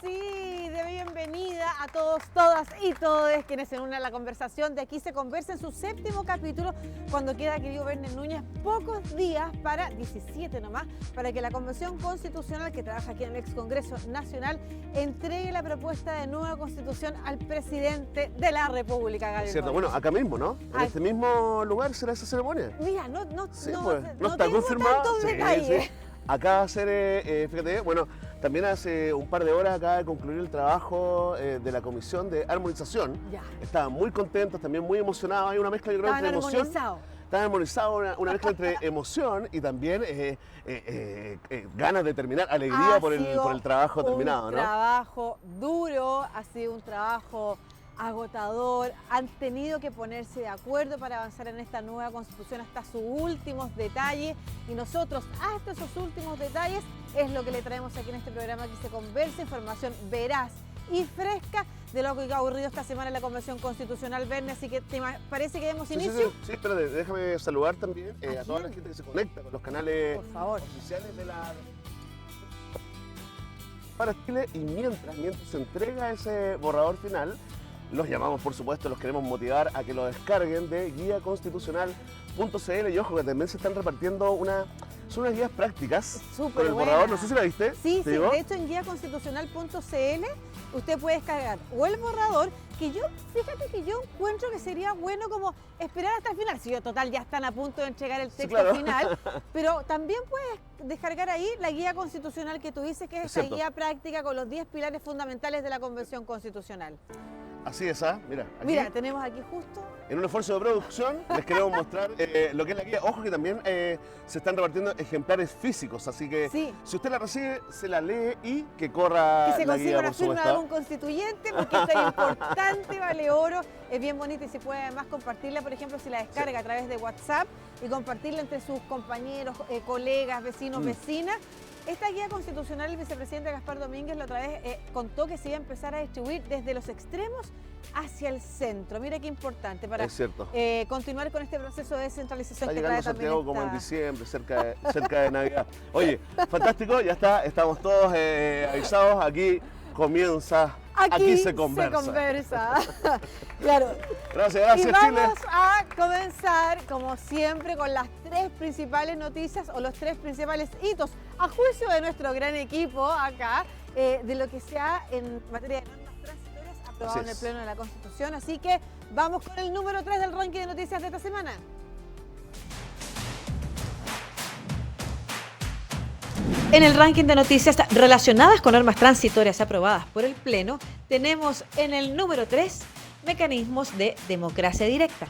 sí, de bienvenida a todos, todas y todos quienes se unen a la conversación de Aquí se conversa en su 7º capítulo, cuando queda, querido Verne Núñez, pocos días para, 17 nomás, para que la Convención Constitucional que trabaja aquí en el ex Congreso Nacional entregue la propuesta de nueva Constitución al presidente de la República, Gabriel. Cierto, bueno, acá mismo, ¿no? En este mismo lugar será esa ceremonia. Mira, no está tengo confirmado. tantos detalles. Sí. Acá va a ser, fíjate, bueno, también hace un par de horas acaba de concluir el trabajo de la Comisión de Armonización. Ya. Estaban muy contentos, también muy emocionados. Hay una mezcla, yo creo, entre emoción. Estaban armonizados, una mezcla entre emoción y también ganas de terminar, alegría por el trabajo terminado, ¿no? Un trabajo duro, ha sido un trabajo agotador, han tenido que ponerse de acuerdo para avanzar en esta nueva Constitución hasta sus últimos detalles, y nosotros hasta esos últimos detalles es lo que le traemos aquí en este programa. Aquí se conversa, información veraz y fresca de lo que ha ocurrido esta semana en la Convención Constitucional, Verne, así que ¿te parece que demos inicio? Sí, espérate, déjame saludar también a toda la gente que se conecta con los canales oficiales de la para Chile, y mientras se entrega ese borrador final, los llamamos, por supuesto, los queremos motivar a que lo descarguen de guiaconstitucional.cl, y ojo que también se están repartiendo son unas guías prácticas con el borrador, no sé si la viste. Sí, de hecho en guiaconstitucional.cl usted puede descargar o el borrador, que fíjate que yo encuentro que sería bueno como esperar hasta el final, si total ya están a punto de entregar el texto final, pero también puedes descargar ahí la guía constitucional que tú dices, que es esa guía práctica con los 10 pilares fundamentales de la Convención Constitucional. Así es, Mira, mira, tenemos aquí justo. En un esfuerzo de producción les queremos mostrar lo que es la guía. Ojo que también se están repartiendo ejemplares físicos, así que si usted la recibe, se la lee y que corra que se la guía, una firma de algún constituyente, porque esto es importante, vale oro, es bien bonita, y se puede además compartirla, por ejemplo, si la descarga a través de WhatsApp y compartirla entre sus compañeros, colegas, vecinos, vecinas. Esta guía constitucional, el vicepresidente Gaspar Domínguez la otra vez contó que se iba a empezar a distribuir desde los extremos hacia el centro. Mira qué importante para continuar con este proceso de descentralización. Está llegando Santiago como en diciembre, cerca de Navidad. Oye, fantástico, ya está, estamos todos avisados, aquí comienza. Aquí se conversa. Claro. Gracias, y Chile. Vamos a comenzar, como siempre, con las 3 principales noticias o los 3 principales hitos, a juicio de nuestro gran equipo acá, de lo que sea en materia de normas transitorias aprobado en el Pleno de la Constitución. Así que vamos con el número 3 del ranking de noticias de esta semana. En el ranking de noticias relacionadas con normas transitorias aprobadas por el Pleno, tenemos en el número 3 mecanismos de democracia directa.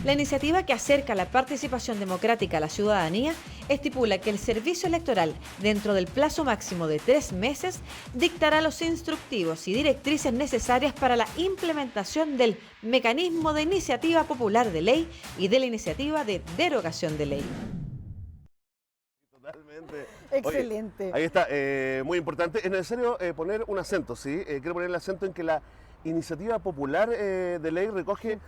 La iniciativa que acerca la participación democrática a la ciudadanía estipula que el servicio electoral, dentro del plazo máximo de 3 meses, dictará los instructivos y directrices necesarias para la implementación del mecanismo de iniciativa popular de ley y de la iniciativa de derogación de ley. Totalmente. Excelente. Oye, ahí está, muy importante. Es necesario poner un acento, ¿sí? Quiero poner el acento en que la iniciativa popular de ley recoge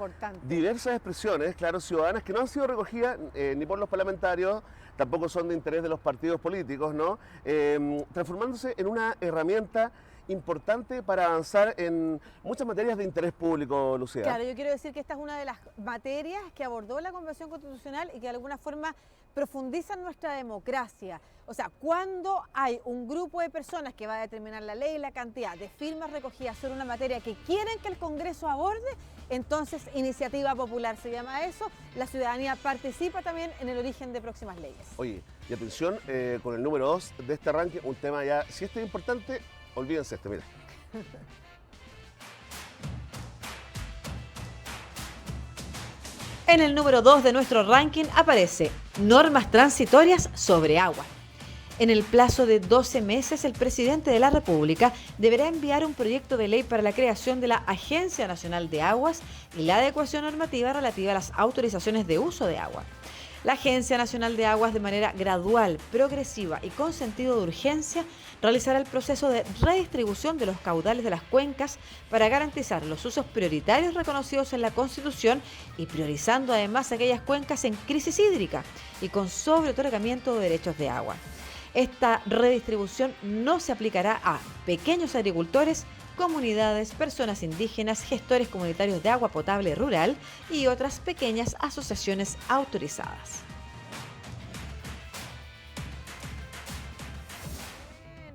diversas expresiones, claro, ciudadanas que no han sido recogidas ni por los parlamentarios, tampoco son de interés de los partidos políticos, ¿no? Transformándose en una herramienta importante para avanzar en muchas materias de interés público, Lucía. Claro, yo quiero decir que esta es una de las materias que abordó la Convención Constitucional y que de alguna forma profundizan nuestra democracia. O sea, cuando hay un grupo de personas que va a determinar la ley y la cantidad de firmas recogidas sobre una materia que quieren que el Congreso aborde, entonces iniciativa popular se llama eso. La ciudadanía participa también en el origen de próximas leyes. Oye, y atención con el número 2 de este ranking, un tema ya, si este es importante, olvídense mira. En el número 2 de nuestro ranking aparece normas transitorias sobre agua. En el plazo de 12 meses, el presidente de la República deberá enviar un proyecto de ley para la creación de la Agencia Nacional de Aguas y la adecuación normativa relativa a las autorizaciones de uso de agua. La Agencia Nacional de Aguas, de manera gradual, progresiva y con sentido de urgencia, realizará el proceso de redistribución de los caudales de las cuencas para garantizar los usos prioritarios reconocidos en la Constitución y priorizando además aquellas cuencas en crisis hídrica y con sobreotorgamiento de derechos de agua. Esta redistribución no se aplicará a pequeños agricultores, comunidades, personas indígenas, gestores comunitarios de agua potable rural y otras pequeñas asociaciones autorizadas.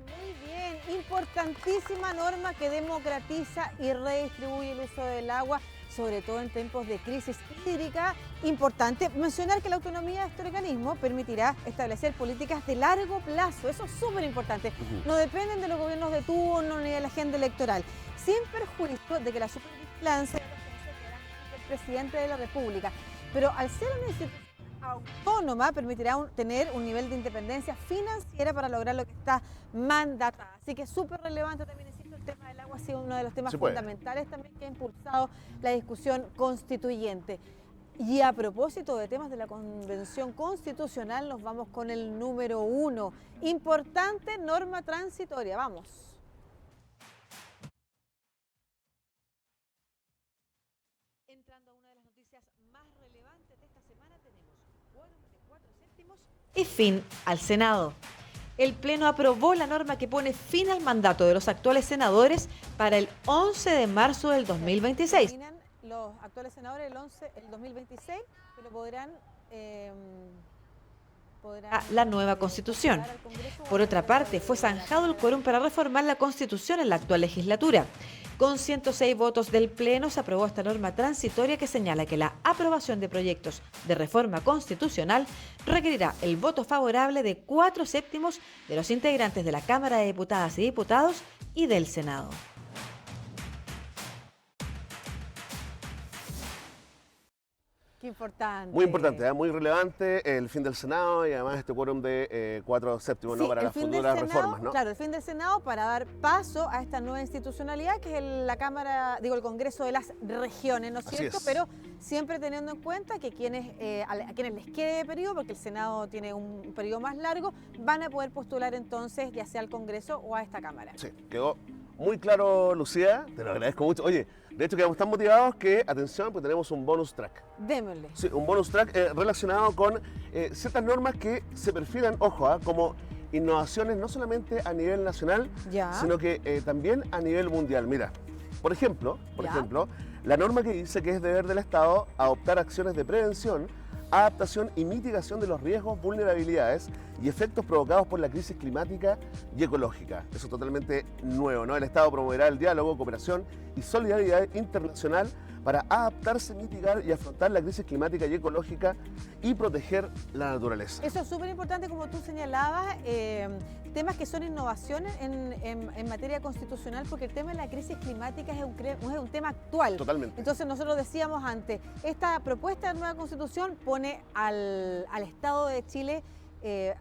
Muy bien, importantísima norma que democratiza y redistribuye el uso del agua, sobre todo en tiempos de crisis hídrica. Importante mencionar que la autonomía de este organismo permitirá establecer políticas de largo plazo. Eso es súper importante. No dependen de los gobiernos de turno ni de la agenda electoral, sin perjuicio de que la supervigilancia del presidente de la República. Pero al ser una institución autónoma, permitirá tener un nivel de independencia financiera para lograr lo que está mandatada. Así que es súper relevante también, insisto, el tema del agua ha sido uno de los temas fundamentales también que ha impulsado la discusión constituyente. Y a propósito de temas de la Convención Constitucional, nos vamos con el número 1. Importante norma transitoria. Vamos. Entrando a una de las noticias más relevantes de esta semana, tenemos quórum de 4/7 y fin al Senado. El Pleno aprobó la norma que pone fin al mandato de los actuales senadores para el 11 de marzo del 2026. Terminan los actuales senadores el 2026, pero podrán la nueva Constitución. Por otra parte, fue zanjado el quórum para reformar la Constitución en la actual legislatura. Con 106 votos del Pleno se aprobó esta norma transitoria que señala que la aprobación de proyectos de reforma constitucional requerirá el voto favorable de 4/7 de los integrantes de la Cámara de Diputadas y Diputados y del Senado. Qué importante. Muy importante, muy relevante el fin del Senado y además este quórum de 4/7, ¿no? Para las futuras reformas, ¿no? Claro, el fin del Senado para dar paso a esta nueva institucionalidad que es el Congreso de las Regiones, ¿no es cierto? Pero siempre teniendo en cuenta que a quienes les quede periodo, porque el Senado tiene un periodo más largo, van a poder postular entonces ya sea al Congreso o a esta Cámara. Sí, quedó muy claro, Lucía, te lo agradezco mucho. Oye, de hecho quedamos tan motivados que, atención, pues tenemos un bonus track. Démosle. Sí, un bonus track relacionado con ciertas normas que se perfilan, ojo, como innovaciones no solamente a nivel nacional, sino que también a nivel mundial. Mira, por ejemplo, la norma que dice que es deber del Estado adoptar acciones de prevención, adaptación y mitigación de los riesgos, vulnerabilidades y efectos provocados por la crisis climática y ecológica. Eso es totalmente nuevo, ¿no? El Estado promoverá el diálogo, cooperación y solidaridad internacional para adaptarse, mitigar y afrontar la crisis climática y ecológica y proteger la naturaleza. Eso es súper importante, como tú señalabas, temas que son innovaciones en materia constitucional, porque el tema de la crisis climática es un tema actual. Totalmente. Entonces nosotros decíamos antes, esta propuesta de nueva constitución pone al Estado de Chile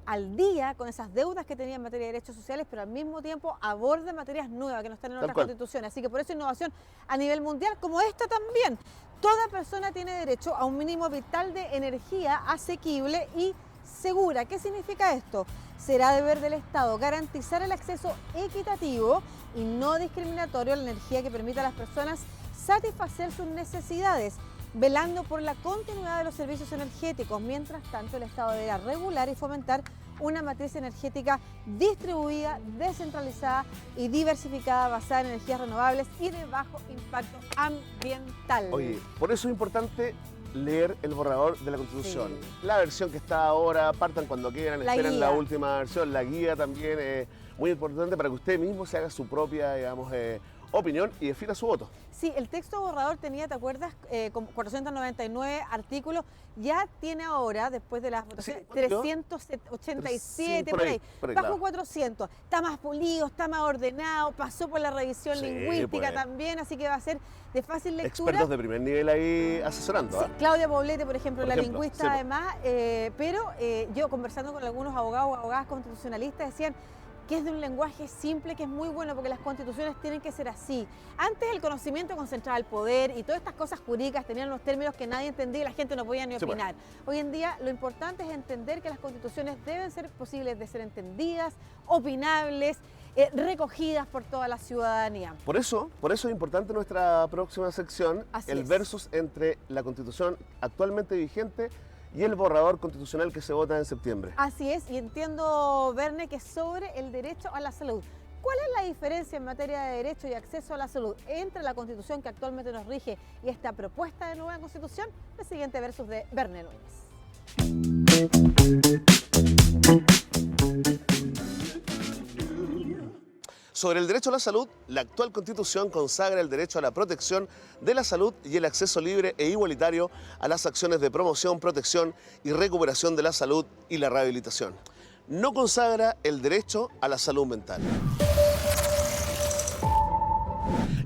al día con esas deudas que tenía en materia de derechos sociales, pero al mismo tiempo aborda materias nuevas que no están en otras constituciones. Así que por eso innovación a nivel mundial, como esta también. Toda persona tiene derecho a un mínimo vital de energía asequible y segura. ¿Qué significa esto? Será deber del Estado garantizar el acceso equitativo y no discriminatorio a la energía que permita a las personas satisfacer sus necesidades, velando por la continuidad de los servicios energéticos. Mientras tanto, el Estado deberá regular y fomentar una matriz energética distribuida, descentralizada y diversificada, basada en energías renovables y de bajo impacto ambiental. Oye, por eso es importante leer el borrador de la Constitución. La versión que está ahora, partan cuando quieran, esperen la última versión, la guía también es muy importante para que usted mismo se haga su propia, digamos, opinión y defina su voto. Sí, el texto borrador tenía, ¿te acuerdas? Con 499 artículos, ya tiene ahora, después de las votaciones, 387, por ahí. Bajo 400. Está más pulido, está más ordenado, pasó por la revisión lingüística también, así que va a ser de fácil lectura. Expertos de primer nivel ahí asesorando. Sí, Claudia Poblete, por ejemplo, la lingüista además, pero yo conversando con algunos abogados o abogadas constitucionalistas decían que es de un lenguaje simple, que es muy bueno porque las constituciones tienen que ser así. Antes el conocimiento concentraba el poder y todas estas cosas jurídicas tenían unos términos que nadie entendía y la gente no podía ni opinar. Hoy en día lo importante es entender que las constituciones deben ser posibles de ser entendidas, opinables, recogidas por toda la ciudadanía. Por eso es importante nuestra próxima sección, el versus entre la Constitución actualmente vigente y el borrador constitucional que se vota en septiembre. Así es, y entiendo, Verne, que es sobre el derecho a la salud. ¿Cuál es la diferencia en materia de derecho y acceso a la salud entre la Constitución que actualmente nos rige y esta propuesta de nueva Constitución? El siguiente versus de Verne Núñez. Sobre el derecho a la salud, la actual Constitución consagra el derecho a la protección de la salud y el acceso libre e igualitario a las acciones de promoción, protección y recuperación de la salud y la rehabilitación. No consagra el derecho a la salud mental.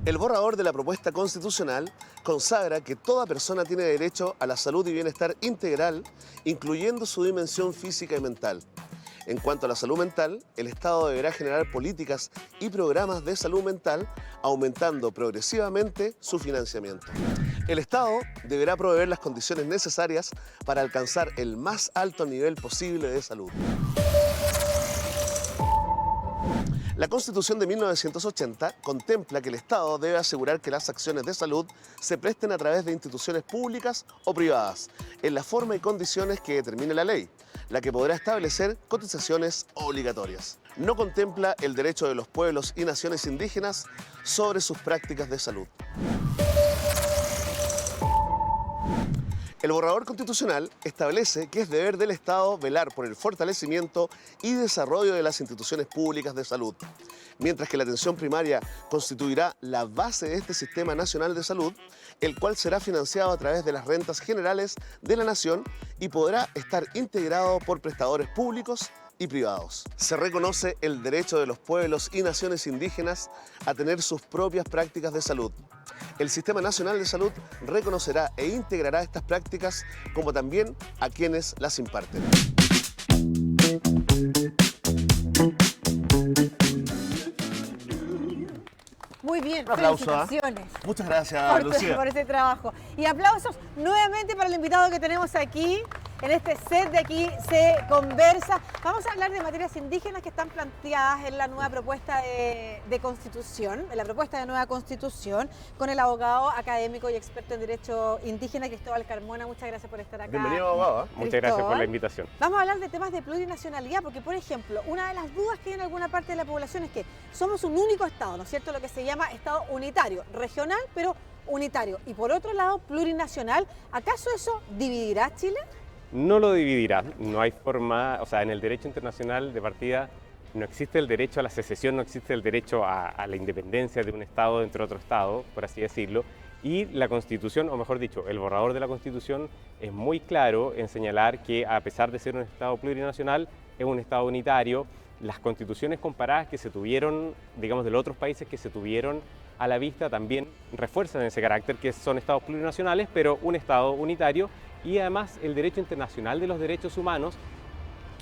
El borrador de la propuesta constitucional consagra que toda persona tiene derecho a la salud y bienestar integral, incluyendo su dimensión física y mental. En cuanto a la salud mental, el Estado deberá generar políticas y programas de salud mental, aumentando progresivamente su financiamiento. El Estado deberá proveer las condiciones necesarias para alcanzar el más alto nivel posible de salud. La Constitución de 1980 contempla que el Estado debe asegurar que las acciones de salud se presten a través de instituciones públicas o privadas, en la forma y condiciones que determine la ley, la que podrá establecer cotizaciones obligatorias. No contempla el derecho de los pueblos y naciones indígenas sobre sus prácticas de salud. El borrador constitucional establece que es deber del Estado velar por el fortalecimiento y desarrollo de las instituciones públicas de salud, mientras que la atención primaria constituirá la base de este Sistema Nacional de Salud, el cual será financiado a través de las rentas generales de la nación y podrá estar integrado por prestadores públicos y privados. Se reconoce el derecho de los pueblos y naciones indígenas a tener sus propias prácticas de salud. El Sistema Nacional de Salud reconocerá e integrará estas prácticas como también a quienes las imparten. Muy bien, Un aplauso, felicitaciones. Muchas gracias, Lucía. Por este trabajo. Y aplausos nuevamente para el invitado que tenemos aquí, en este set de Aquí se conversa. Vamos a hablar de materias indígenas que están planteadas en la nueva propuesta de constitución, en la propuesta de nueva constitución, con el abogado académico y experto en derecho indígena, Cristóbal Carmona. Muchas gracias por estar acá. Bienvenido, abogado. Muchas gracias por la invitación. Vamos a hablar de temas de plurinacionalidad, porque, por ejemplo, una de las dudas que hay en alguna parte de la población es que somos un único Estado, ¿no es cierto? Lo que se llama Estado unitario, regional, pero unitario. Y por otro lado, plurinacional. ¿Acaso eso dividirá Chile? No lo dividirá, no hay forma, o sea, en el derecho internacional de partida no existe el derecho a la secesión, no existe el derecho a la independencia de un Estado dentro de otro Estado, por así decirlo, y la Constitución, o mejor dicho, el borrador de la Constitución es muy claro en señalar que a pesar de ser un Estado plurinacional, es un Estado unitario. Las constituciones comparadas que se tuvieron, digamos, de los otros países que se tuvieron a la vista también refuerzan ese carácter, que son Estados plurinacionales, pero un Estado unitario. Y además el derecho internacional de los derechos humanos,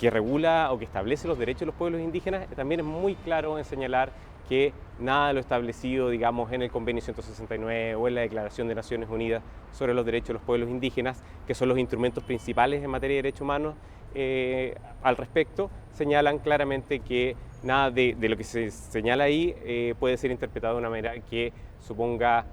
que regula o que establece los derechos de los pueblos indígenas, también es muy claro en señalar que nada de lo establecido, digamos, en el Convenio 169 o en la Declaración de Naciones Unidas sobre los derechos de los pueblos indígenas, que son los instrumentos principales en materia de derechos humanos, al respecto, señalan claramente que nada de lo que se señala ahí puede ser interpretado de una manera que suponga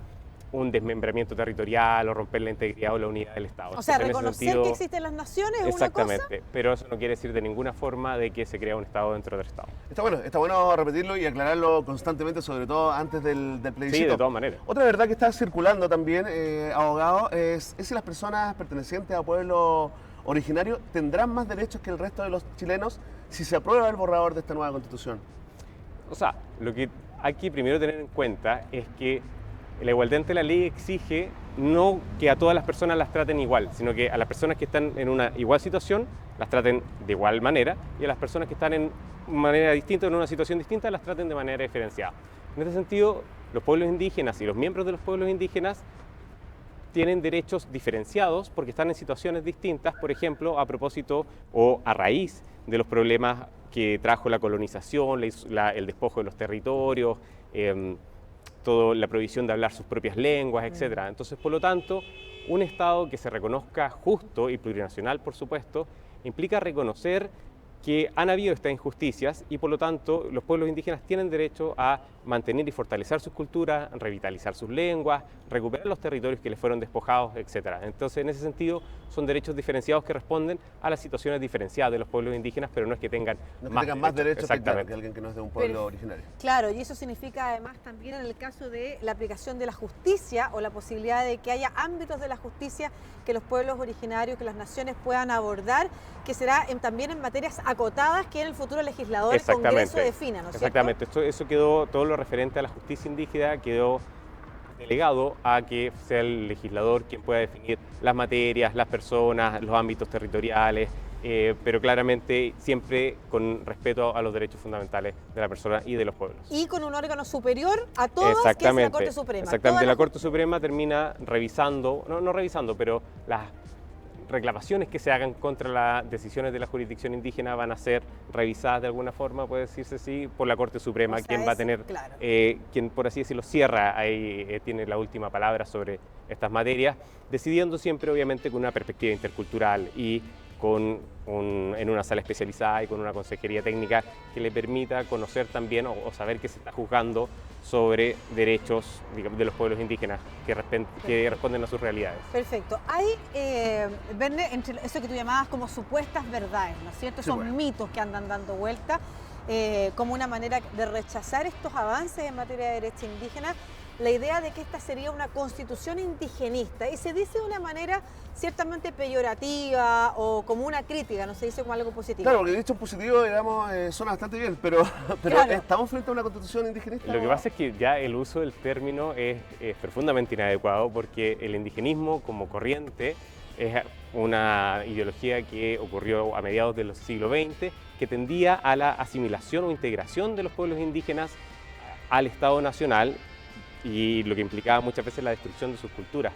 un desmembramiento territorial o romper la integridad o la unidad del Estado. O sea, reconocer que existen las naciones es una cosa. Exactamente, pero eso no quiere decir de ninguna forma de que se crea un Estado dentro del Estado. Está bueno repetirlo y aclararlo constantemente, sobre todo antes del plebiscito. Sí, de todas maneras. Otra verdad que está circulando también, abogado, es si las personas pertenecientes a pueblos originarios tendrán más derechos que el resto de los chilenos si se aprueba el borrador de esta nueva Constitución. O sea, lo que hay que primero tener en cuenta es que la igualdad ante la ley exige no que a todas las personas las traten igual, sino que a las personas que están en una igual situación las traten de igual manera y a las personas que están en manera distinta, en una situación distinta, las traten de manera diferenciada. En este sentido, los pueblos indígenas y los miembros de los pueblos indígenas tienen derechos diferenciados porque están en situaciones distintas, por ejemplo, a propósito o a raíz de los problemas que trajo la colonización, el despojo de los territorios, toda la prohibición de hablar sus propias lenguas, etc. Entonces, por lo tanto, un Estado que se reconozca justo y plurinacional, por supuesto, implica reconocer que han habido estas injusticias y, por lo tanto, los pueblos indígenas tienen derecho a mantener y fortalecer sus culturas, revitalizar sus lenguas, recuperar los territorios que les fueron despojados, etc. Entonces, en ese sentido, son derechos diferenciados que responden a las situaciones diferenciadas de los pueblos indígenas, pero no es que tengan, más derechos que exactamente, alguien que no es de un pueblo originario. Claro, y eso significa además también en el caso de la aplicación de la justicia o la posibilidad de que haya ámbitos de la justicia que los pueblos originarios, que las naciones puedan abordar, que será también en materias acotadas que en el futuro legislador, el Congreso defina, ¿no es cierto? Exactamente, eso quedó, todo lo referente a la justicia indígena quedó delegado a que sea el legislador quien pueda definir las materias, las personas, los ámbitos territoriales, pero claramente siempre con respeto a los derechos fundamentales de la persona y de los pueblos. Y con un órgano superior a todos, que es la Corte Suprema. Exactamente, la Corte Suprema termina revisando, no revisando, pero las reclamaciones que se hagan contra las decisiones de la jurisdicción indígena van a ser revisadas de alguna forma, puede decirse así, por la Corte Suprema, quien va a tener, claro, quien por así decirlo cierra, ahí tiene la última palabra sobre estas materias, decidiendo siempre obviamente con una perspectiva intercultural y en una sala especializada y con una consejería técnica que le permita conocer también o saber que se está juzgando sobre derechos, digamos, de los pueblos indígenas que responden a sus realidades. Perfecto. Hay, Verne, entre eso que tú llamabas como supuestas verdades, ¿no es cierto? Son mitos que andan dando vuelta como una manera de rechazar estos avances en materia de derechos indígenas. La idea de que esta sería una constitución indigenista y se dice de una manera ciertamente peyorativa o como una crítica, no se dice como algo positivo. Claro, porque dicho positivo, digamos, suena bastante bien, pero claro, ¿estamos frente a una constitución indigenista? Lo que pasa es que ya el uso del término es profundamente inadecuado porque el indigenismo como corriente es una ideología que ocurrió a mediados del siglo XX que tendía a la asimilación o integración de los pueblos indígenas al Estado Nacional y lo que implicaba muchas veces la destrucción de sus culturas.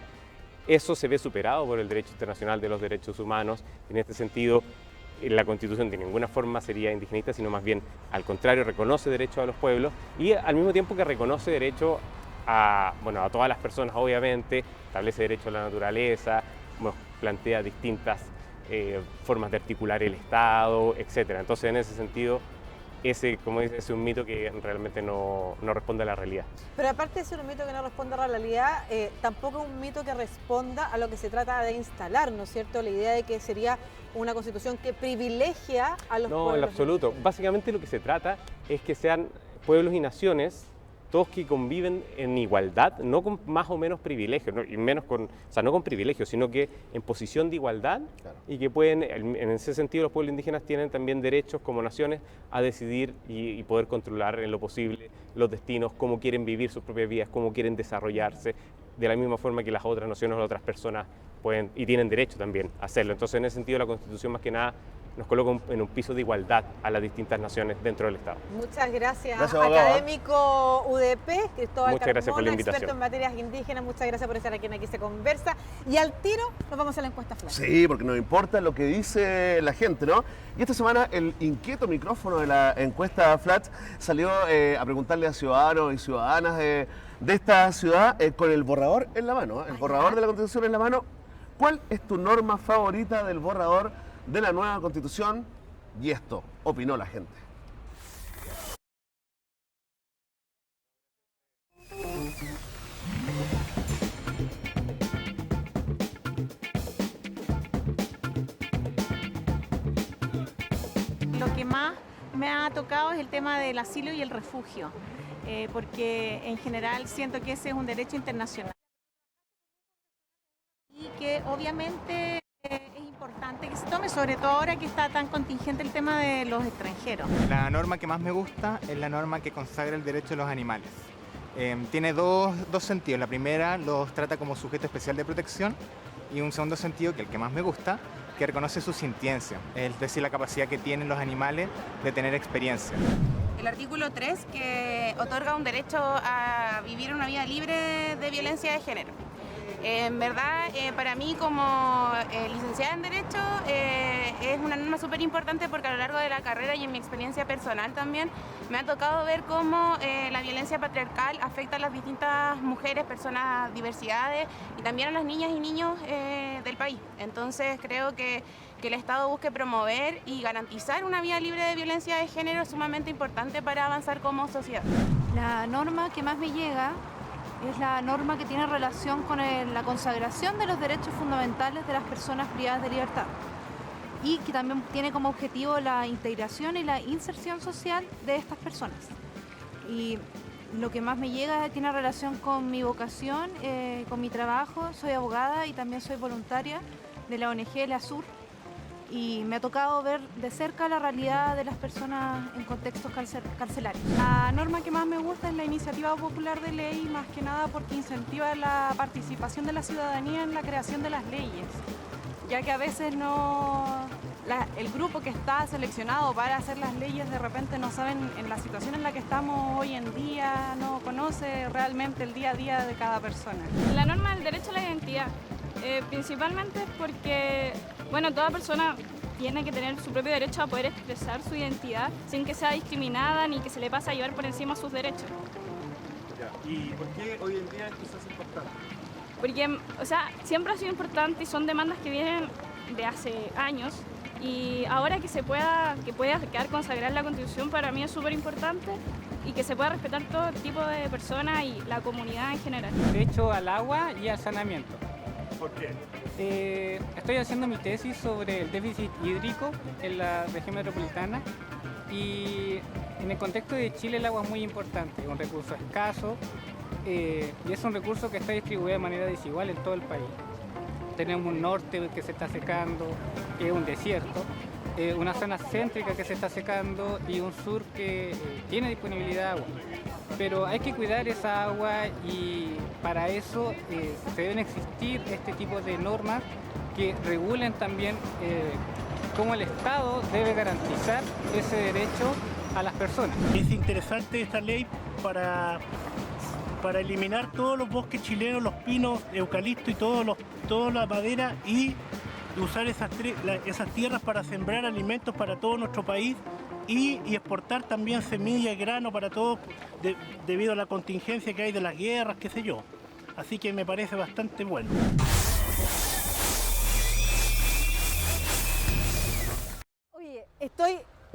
Eso se ve superado por el derecho internacional de los derechos humanos. En este sentido, la Constitución de ninguna forma sería indigenista, sino más bien al contrario, reconoce derechos a los pueblos y al mismo tiempo que reconoce derecho a todas las personas, obviamente, establece derecho a la naturaleza, plantea distintas formas de articular el Estado, etc. Entonces, en ese sentido, como dice, es un mito que realmente no responde a la realidad. Pero aparte de ser un mito que no responde a la realidad, tampoco es un mito que responda a lo que se trata de instalar, ¿no es cierto? La idea de que sería una constitución que privilegia a los pueblos. No, en absoluto. Básicamente lo que se trata es que sean pueblos y naciones todos que conviven en igualdad, no con más o menos privilegios, no con privilegios, sino que en posición de igualdad, claro, y que pueden, en ese sentido, los pueblos indígenas tienen también derechos como naciones a decidir y poder controlar en lo posible los destinos, cómo quieren vivir sus propias vidas, cómo quieren desarrollarse, de la misma forma que las otras naciones o las otras personas pueden y tienen derecho también a hacerlo. Entonces, en ese sentido, la Constitución más que nada nos coloca en un piso de igualdad a las distintas naciones dentro del Estado. Muchas gracias académico UDP, Cristóbal Carmona, experto en materias indígenas. Muchas gracias por estar aquí en Aquí se conversa. Y al tiro nos vamos a la encuesta Flat. Sí, porque nos importa lo que dice la gente, ¿no? Y esta semana el inquieto micrófono de la encuesta Flat salió a preguntarle a ciudadanos y ciudadanas de esta ciudad con el borrador en la mano, el borrador de la Constitución en la mano. ¿Cuál es tu norma favorita del borrador de la nueva Constitución? Y esto opinó la gente. Lo que más me ha tocado es el tema del asilo y el refugio, porque en general siento que ese es un derecho internacional y que obviamente es importante que se tome, sobre todo ahora que está tan contingente el tema de los extranjeros. La norma que más me gusta es la norma que consagra el derecho de los animales. Tiene dos sentidos. La primera los trata como sujeto especial de protección y un segundo sentido, que es el que más me gusta, que reconoce su sintiencia, es decir, la capacidad que tienen los animales de tener experiencia. El artículo 3 que otorga un derecho a vivir una vida libre de violencia de género. En verdad, para mí como licenciada en Derecho es una norma súper importante porque a lo largo de la carrera y en mi experiencia personal también me ha tocado ver cómo la violencia patriarcal afecta a las distintas mujeres, personas, diversidades y también a las niñas y niños del país. Entonces creo que el Estado busque promover y garantizar una vida libre de violencia de género es sumamente importante para avanzar como sociedad. La norma que más me llega es la norma que tiene relación con la consagración de los derechos fundamentales de las personas privadas de libertad y que también tiene como objetivo la integración y la inserción social de estas personas. Y lo que más me llega tiene relación con mi vocación, con mi trabajo. Soy abogada y también soy voluntaria de la ONG La Sur y me ha tocado ver de cerca la realidad de las personas en contextos carcelarios. La norma que más me gusta es la iniciativa popular de ley, más que nada porque incentiva la participación de la ciudadanía en la creación de las leyes, ya que a veces el grupo que está seleccionado para hacer las leyes de repente no saben en la situación en la que estamos hoy en día, no conoce realmente el día a día de cada persona. La norma del derecho a la identidad, principalmente porque, bueno, toda persona tiene que tener su propio derecho a poder expresar su identidad sin que sea discriminada ni que se le pase a llevar por encima sus derechos. ¿Y por qué hoy en día esto se hace importante? Porque, o sea, siempre ha sido importante y son demandas que vienen de hace años y ahora que pueda quedar consagrada en la Constitución para mí es súper importante y que se pueda respetar todo tipo de personas y la comunidad en general. Derecho al agua y al saneamiento. ¿Por qué? Estoy haciendo mi tesis sobre el déficit hídrico en la región metropolitana y en el contexto de Chile el agua es muy importante, es un recurso escaso y es un recurso que está distribuido de manera desigual en todo el país. Tenemos un norte que se está secando, que es un desierto, una zona céntrica que se está secando y un sur que tiene disponibilidad de agua. Pero hay que cuidar esa agua y para eso se deben existir este tipo de normas que regulen también cómo el Estado debe garantizar ese derecho a las personas. Es interesante esta ley para eliminar todos los bosques chilenos, los pinos, eucalipto y toda la madera y usar esas tierras para sembrar alimentos para todo nuestro país y exportar también semillas y grano para todos debido a la contingencia que hay de las guerras, qué sé yo. Así que me parece bastante bueno. Oye,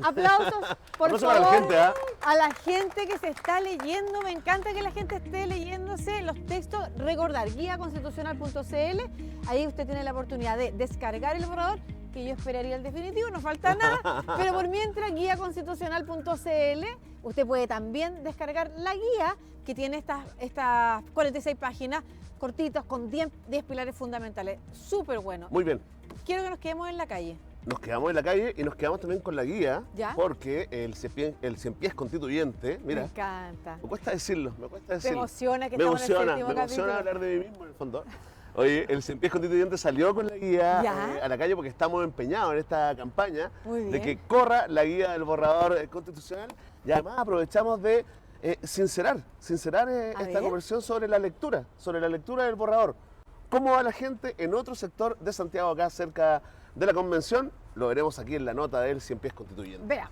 aplausos, por favor, a la gente, ¿eh? a la gente que se está leyendo. Me encanta que la gente esté leyéndose los textos. Recordar, guiaconstitucional.cl. Ahí usted tiene la oportunidad de descargar el borrador, que yo esperaría el definitivo, no falta nada. Pero por mientras, guiaconstitucional.cl, usted puede también descargar la guía que tiene estas 46 páginas cortitos con 10 pilares fundamentales. Súper bueno. Muy bien. Quiero que nos quedemos en la calle. Nos quedamos en la calle y nos quedamos también con la guía, ¿Ya? porque el Cien Pies Constituyente, mira, Me encanta. me cuesta decirlo. Te emociona que me estamos en el emociona, séptimo me emociona capítulo. hablar de mí mismo en el fondo. Oye, el Cien Pies Constituyente salió con la guía ¿Ya? a la calle porque estamos empeñados en esta campaña Muy de bien. que corra la guía del borrador constitucional y además aprovechamos de sincerar esta conversión sobre la lectura del borrador. ¿Cómo va la gente en otro sector de Santiago, acá cerca de la convención? Lo veremos aquí en la nota del Cien Pies Constituyente. Vea.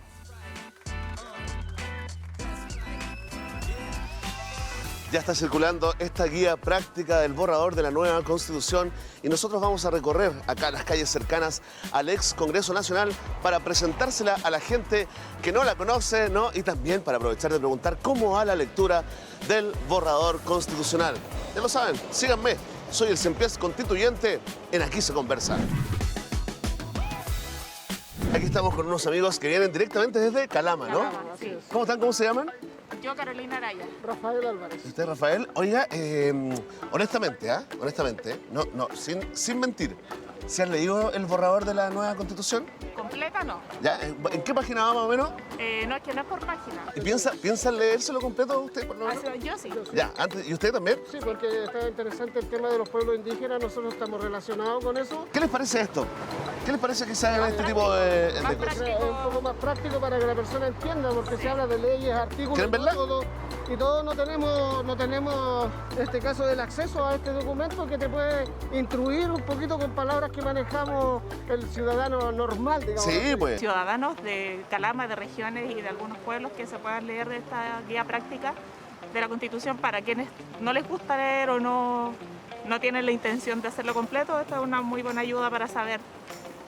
Ya está circulando esta guía práctica del borrador de la nueva Constitución y nosotros vamos a recorrer acá las calles cercanas al ex Congreso Nacional para presentársela a la gente que no la conoce, ¿no? Y también para aprovechar de preguntar cómo va la lectura del borrador constitucional. Ya lo saben, síganme, soy el Cien Pies Constituyente, en Aquí se conversa. Aquí estamos con unos amigos que vienen directamente desde Calama, ¿no? Calama, sí. ¿Cómo están? ¿Cómo se llaman? Yo, Carolina Araya. Rafael Álvarez. ¿Usted, Rafael? Oiga, honestamente, sin mentir, ¿se han leído el borrador de la nueva Constitución? ¿Completa no? ¿Ya? ¿En qué página va más o menos? No, es que no es por página. ¿Y piensa leérselo completo usted? Por lo menos? Yo sí. Ya, ¿y usted también? Sí, porque está interesante el tema de los pueblos indígenas, nosotros estamos relacionados con eso. ¿Qué les parece esto? ¿Qué les parece que se hagan este tipo de cosas? Es un poco más práctico para que la persona entienda, porque se habla de leyes, artículos, ¿Quieren verla? y todos no tenemos en este caso el acceso a este documento que te puede instruir un poquito con palabras que manejamos el ciudadano normal, digamos. Sí, pues. Ciudadanos de Calama, de regiones y de algunos pueblos que se puedan leer de esta guía práctica de la Constitución para quienes no les gusta leer o no tienen la intención de hacerlo completo. Esta es una muy buena ayuda para saber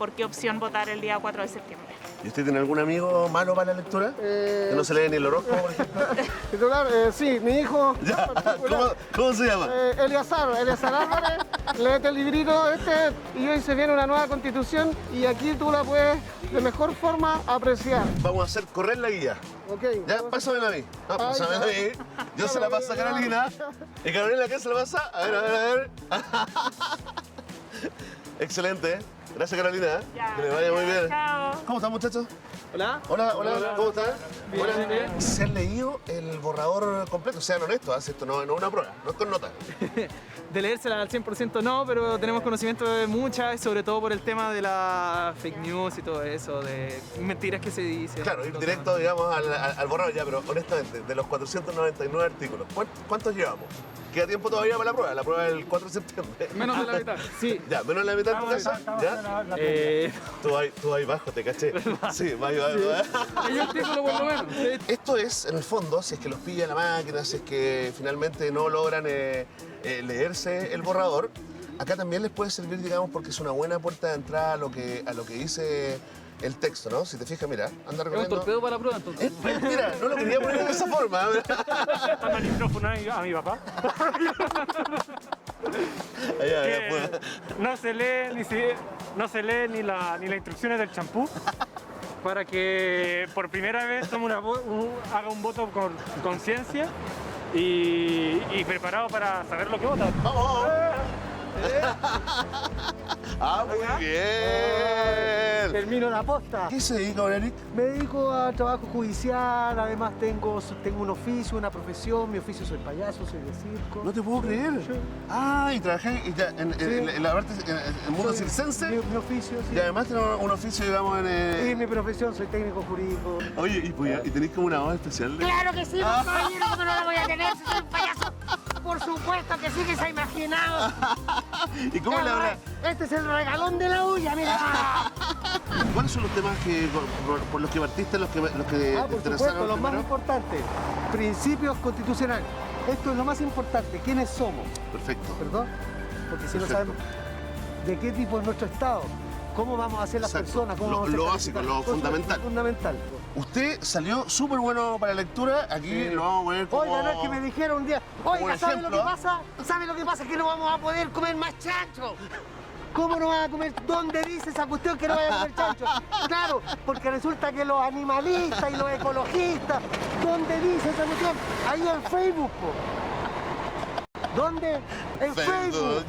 por qué opción votar el día 4 de septiembre. ¿Y usted tiene algún amigo malo para la lectura? ¿Que no se lee ni el horóscopo, por ejemplo? Titular, sí, mi hijo. ¿Cómo se llama? Eleazar Álvarez. Léete el librito y hoy se viene una nueva constitución y aquí tú la puedes de mejor forma apreciar. Vamos a hacer correr la guía. Okay, ya, pásamela a mí. No, pásamela a mí. Yo se la paso a Carolina. ¿Y Carolina qué se la pasa? A ver. Excelente, ¿eh? Gracias, Carolina. Ya, que le vaya muy bien. Chao. ¿Cómo están, muchachos? Hola. Hola, ¿cómo están? Bien, Hola. bien. ¿Se han leído el borrador completo? Sean honestos, esto no es una prueba, no es con nota. De leérsela al 100% no, pero tenemos conocimiento de muchas, sobre todo por el tema de la fake news y todo eso, de mentiras que se dicen. Claro, ir directo, digamos, al borrador ya, pero honestamente, de los 499 artículos, ¿cuántos llevamos? ¿Queda tiempo todavía para la prueba? La prueba es el 4 de septiembre. Menos de la mitad, sí. Ya, menos de la mitad en tu casa, ¿ya? Tú ahí bajo, te caché. Sí, más bajo. Y el título por lo menos. Esto es, en el fondo, si es que los pilla la máquina, si es que finalmente no logran leerse el borrador, acá también les puede servir, digamos, porque es una buena puerta de entrada a lo que dice el texto, ¿no? Si te fijas, mira, anda recorriendo. Es un torpedo para la prueba, entonces. Mira, no lo quería poner de esa forma. Dame el micrófono a mi papá. No se lee ni las instrucciones del champú para que por primera vez haga un voto con conciencia y preparado para saber lo que vota. ¡Vamos! ¡Ah, muy bien! Termino la posta. ¿Qué se dedica, don Eric? Me dedico a trabajo judicial, además tengo un oficio, una profesión. Mi oficio soy payaso, soy de circo. No te puedo creer. Sí. Ah, y trabajé en la parte, en el mundo circense. Mi oficio, sí. Y además tengo un oficio, digamos, Y mi profesión, soy técnico jurídico. Oye, ¿y tenéis como una voz especial? Claro que sí, caballero, ¿cómo no la voy a tener si soy un payaso? Por supuesto que sí que se ha imaginado. ¿Y cómo le habla? Este es el regalón de la huya, mira. ¿Cuáles son los temas por los que partiste, los que te por interesaron supuesto, lo más primero? importante, principios constitucionales. Esto es lo más importante, ¿quiénes somos? Perfecto. ¿Perdón? Porque si no Perfecto. sabemos de qué tipo es nuestro Estado, cómo vamos a ser las Exacto. personas, cómo vamos a ser Lo básico, lo fundamental. Fundamental. Usted salió súper bueno para la lectura, aquí lo vamos a poner como... Oiga, no es que me dijeron un día, oiga, ¿sabe lo que ejemplo? pasa? ¿Sabe lo que pasa? Es que no vamos a poder comer más chancho. ¿Cómo no vas a comer? ¿Dónde dice esa cuestión que no vaya a comer chancho? Claro, porque resulta que los animalistas y los ecologistas, ¿dónde dice esa cuestión? Ahí en Facebook, po. ¿Dónde? En Facebook.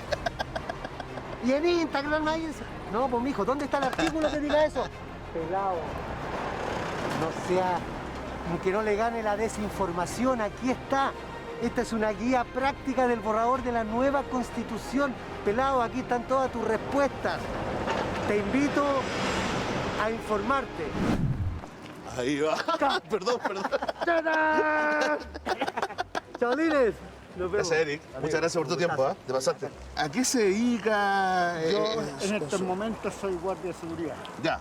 Y en Instagram ahí dice. No, pues mijo, ¿dónde está el artículo que diga eso? Pelado. No sea, que no le gane la desinformación, aquí está. Esta es una guía práctica del borrador de la nueva Constitución. Pelado, aquí están todas tus respuestas. Te invito a informarte. Ahí va. Perdón. ¡Tadán! Chavalines, nos vemos. Gracias, Eric. Muchas gracias por tu tiempo, ¿eh? Te pasaste. ¿A qué se dedica? Yo en estos momentos soy guardia de seguridad. Ya.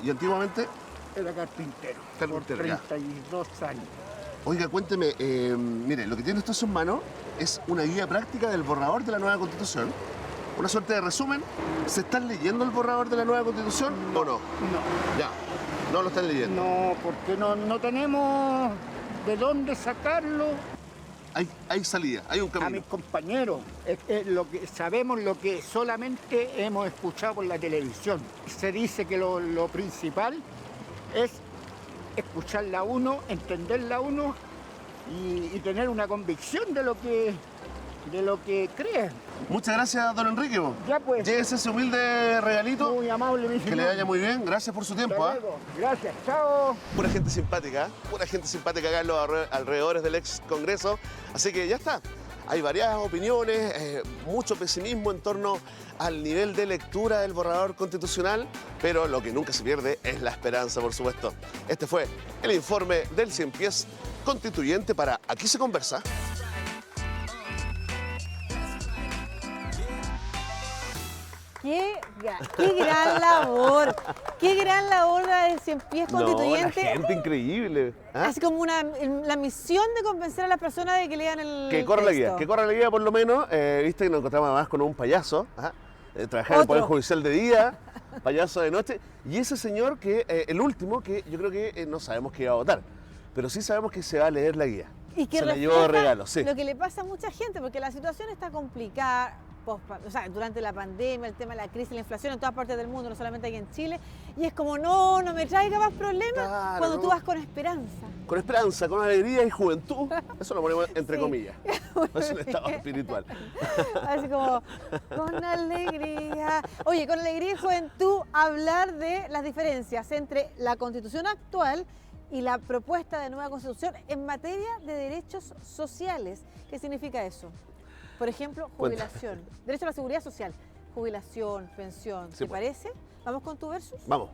¿Y antiguamente? Era carpintero. Carpintero, por ya. 32 años. Oiga, cuénteme, mire, lo que tiene usted en sus manos es una guía práctica del borrador de la nueva Constitución. Una suerte de resumen. ¿Se están leyendo el borrador de la nueva Constitución o no? No. Ya, no lo están leyendo. No, porque no tenemos de dónde sacarlo. Hay salida, hay un camino. A mis compañeros, sabemos lo que solamente hemos escuchado por la televisión. Se dice que lo principal es escucharla a uno, entenderla a uno y tener una convicción de lo que cree. Muchas gracias, don Enrique. Ya pues. Llévese ese humilde regalito. Muy amable, mi Que le señor. vaya muy bien. Gracias por su tiempo. Hasta luego. Gracias, chao. Pura gente simpática, pura gente simpática acá en los alrededores del ex Congreso. Así que ya está. Hay varias opiniones, mucho pesimismo en torno al nivel de lectura del borrador constitucional, pero lo que nunca se pierde es la esperanza, por supuesto. Este fue el informe del Cien Pies Constituyente para Aquí se conversa. Qué gran labor, qué gran labor la del Cien Pies Constituyente. No, la gente increíble. ¿Ah? Así como la misión de convencer a las personas de que lean el Que corra la guía por lo menos. Viste que nos encontramos además con un payaso. Trabajaba en el Poder Judicial de día. payaso de noche. Y ese señor que, el último, que yo creo que no sabemos que iba a votar, pero sí sabemos que se va a leer la guía. Y que se la llevó de regalo, sí. Lo que le pasa a mucha gente, porque la situación está complicada, o sea, durante la pandemia, el tema de la crisis, la inflación en todas partes del mundo, no solamente aquí en Chile, y es como, no me traiga más problemas, claro, cuando tú vas con esperanza. Con esperanza, con alegría y juventud, eso lo ponemos entre comillas, es un estado espiritual. Así como, con alegría. Oye, con alegría y juventud, hablar de las diferencias entre la Constitución actual y la propuesta de nueva Constitución en materia de derechos sociales. ¿Qué significa eso? Por ejemplo, jubilación, derecho a la seguridad social, jubilación, pensión, ¿te parece? ¿Vamos con tu versus? Vamos.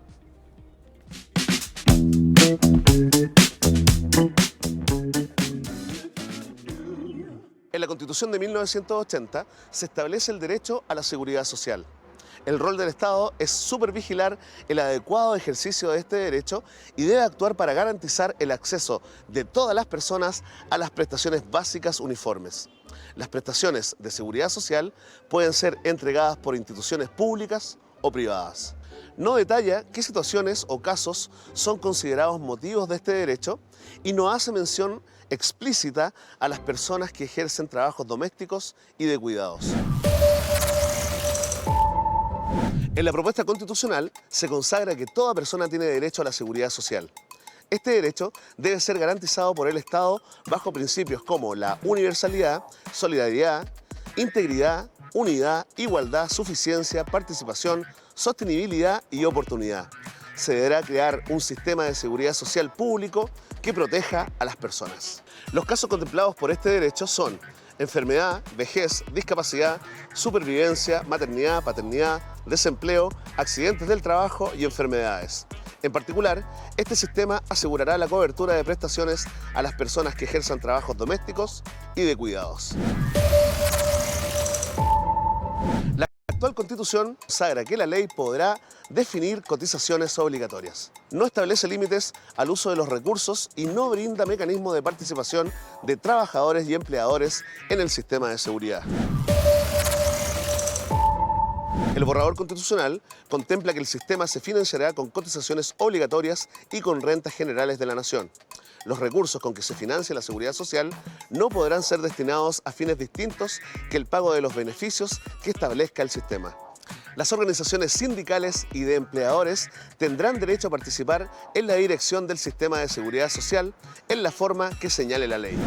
En la Constitución de 1980 se establece el derecho a la seguridad social. El rol del Estado es supervigilar el adecuado ejercicio de este derecho y debe actuar para garantizar el acceso de todas las personas a las prestaciones básicas uniformes. Las prestaciones de seguridad social pueden ser entregadas por instituciones públicas o privadas. No detalla qué situaciones o casos son considerados motivos de este derecho y no hace mención explícita a las personas que ejercen trabajos domésticos y de cuidados. En la propuesta constitucional se consagra que toda persona tiene derecho a la seguridad social. Este derecho debe ser garantizado por el Estado bajo principios como la universalidad, solidaridad, integridad, unidad, igualdad, suficiencia, participación, sostenibilidad y oportunidad. Se deberá crear un sistema de seguridad social público que proteja a las personas. Los casos contemplados por este derecho son enfermedad, vejez, discapacidad, supervivencia, maternidad, paternidad, desempleo, accidentes del trabajo y enfermedades. En particular, este sistema asegurará la cobertura de prestaciones a las personas que ejerzan trabajos domésticos y de cuidados. La actual Constitución consagra que la ley podrá definir cotizaciones obligatorias. No establece límites al uso de los recursos y no brinda mecanismos de participación de trabajadores y empleadores en el sistema de seguridad. El borrador constitucional contempla que el sistema se financiará con cotizaciones obligatorias y con rentas generales de la nación. Los recursos con que se financia la seguridad social no podrán ser destinados a fines distintos que el pago de los beneficios que establezca el sistema. Las organizaciones sindicales y de empleadores tendrán derecho a participar en la dirección del sistema de seguridad social en la forma que señale la ley.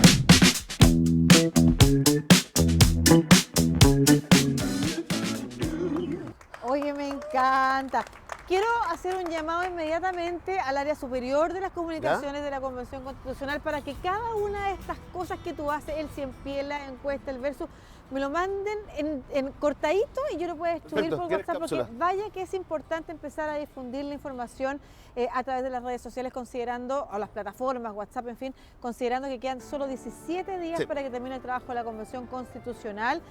Oye, me encanta. Quiero hacer un llamado inmediatamente al área superior de las comunicaciones de la Convención Constitucional para que cada una de estas cosas que tú haces, el 100 pies, la encuesta, el versus, me lo manden en cortadito y yo lo puedo distribuir por WhatsApp, porque vaya que es importante empezar a difundir la información a través de las redes sociales, considerando, o las plataformas, WhatsApp, en fin, considerando que quedan solo 17 días para que termine el trabajo de la Convención Constitucional.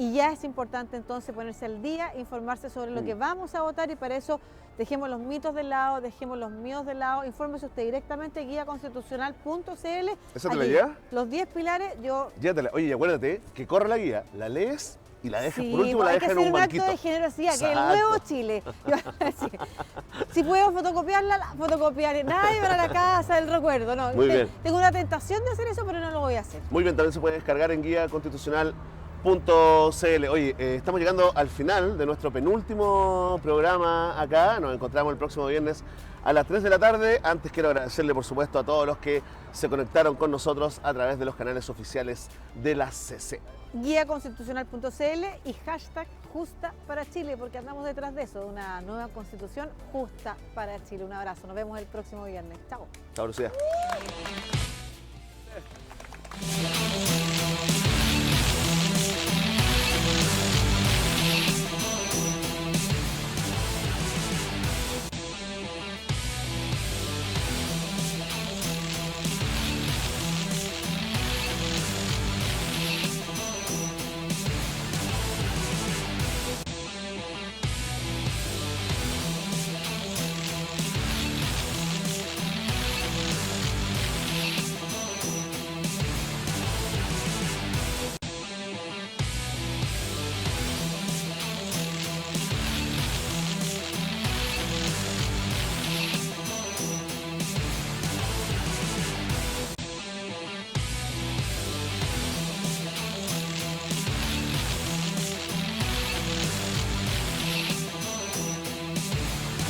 Y ya es importante entonces ponerse al día, informarse sobre lo que vamos a votar, y para eso dejemos los mitos de lado, dejemos los miedos de lado, infórmese usted directamente, guiaconstitucional.cl. ¿Esa te la lleva? Los 10 pilares, yo... Llévatela. Oye, acuérdate que corre la guía, la lees y la dejas, por último la dejas en un banquito. Hay que hacer un acto de generosidad, que el nuevo Chile. Si puedo fotocopiarla, fotocopiaré. Nadie para la casa del recuerdo, no. Muy bien. Tengo una tentación de hacer eso, pero no lo voy a hacer. Muy bien, también se puede descargar en guiaconstitucional.cl. Oye, estamos llegando al final de nuestro penúltimo programa acá. Nos encontramos el próximo viernes a las 3 de la tarde. Antes quiero agradecerle, por supuesto, a todos los que se conectaron con nosotros a través de los canales oficiales de la CC. Guiaconstitucional.cl y hashtag Justa para Chile, porque andamos detrás de eso, de una nueva constitución justa para Chile. Un abrazo, nos vemos el próximo viernes. Chao. Chao, Lucía.